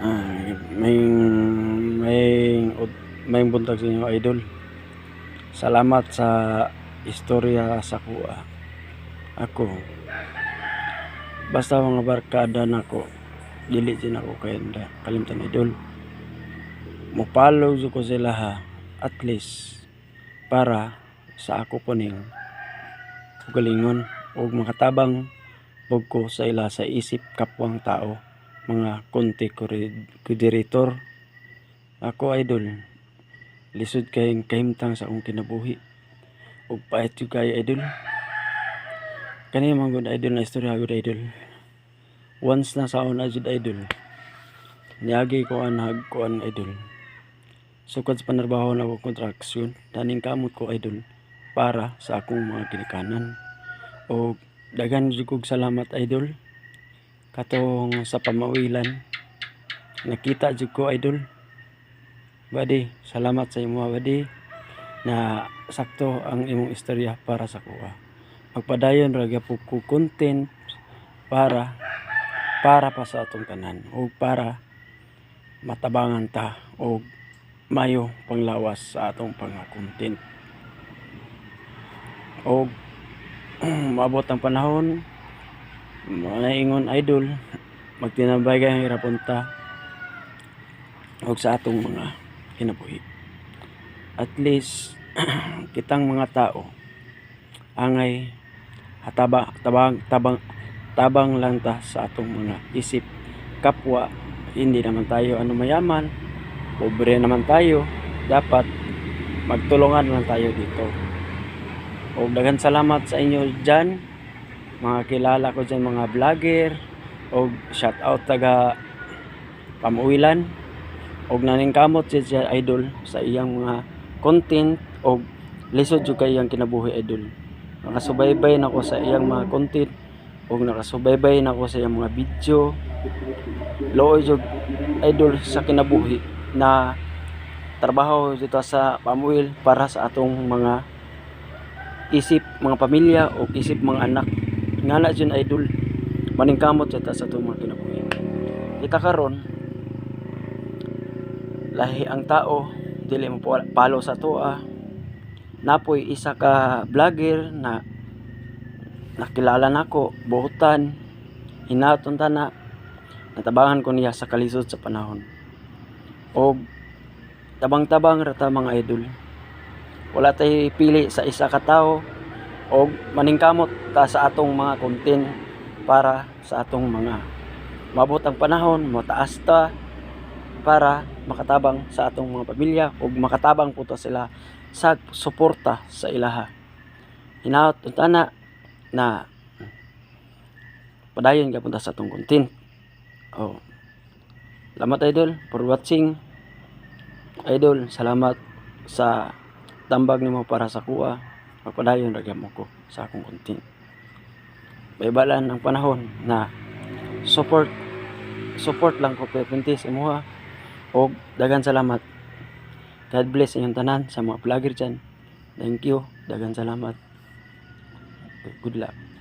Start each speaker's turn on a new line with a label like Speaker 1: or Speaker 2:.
Speaker 1: May may may buntag sa inyo idol. Salamat sa istorya sa kuha. Ako basta mga barkada nako dili din ako kay kalimtan idol. Mo-follow ko sila ha, at least para sa ako puning galingon og makatabang pug ko sa ila sa isip kapwang tao, mga content creator. Ako idol, lisod kay kahimtang sa akong kinabuhi ug pait jud kay idol. Kani mga good idol na istorya good idol. Once na sa una jud idol, niagi ko an hagkuan idol. Sukad sa panarbaho na ako kontraksyon, daning kamot ko idol para sa akong mga ginikanan. O daghan jud kog salamat idol katong sa pamawilan. Nakita jud ko idol. Badi, salamat sa imo badi na sakto ang imong istorya para sa kuha. Magpadayon ra gyapon ko content para pa sa atong tanan o para matabangan ta o mayo panglawas sa atong content. O maabot ang panahon, manaingon idol, magtinabay kay hirapon ta og sa atong mga kinabuhi. At least kitang mga tao angay tabang lang ta sa atong mga isip kapwa. Hindi naman tayo mayaman, pobre naman tayo, dapat magtulungan lang tayo dito. O daghan salamat sa inyo dyan, mga kilala ko dyan, mga vlogger, o shout out taga Pamuilan, o naningkamot siya idol sa iyang mga content, o lisod jud kay iyang kinabuhi idol. Nakasubaybay na ko sa iyang mga content, o nakasubaybay na ko sa iyang mga video. Looy jud idol sa kinabuhi na trabaho dito sa Pamuil para sa atong mga isip mga pamilya o isip mga anak. Ngana jud idol, maningkamot jud sa atong mga kinabuhi. Kita karon lahi ang tao dili mo palo sa toa. Napoy isa ka vlogger na nakilala nako, buotan, hinaton ta na natabangan ko niya sa kalisod sa panahon. O tabang-tabang rata mga idol. Wala tay pili sa isa ka tawo o maningkamot ta sa atong mga content para sa atong mga mabot ang panahon, mataas ta para makatabang sa atong mga pamilya o makatabang po ta sila sa suporta sa ilaha. Hinaot tana na padayon gyapon ta sa atong content. Oh. Salamat idol for watching. Idol, salamat sa tambag nimo para sa kuha. Magpadayon ra gyapon ko sa akong content. Baybalan ang panahon na support lang ko pinti sa imuha. O dagan salamat. God bless inyong tanan sa mga vlogger dyan. Thank you. Dagan salamat. Good luck.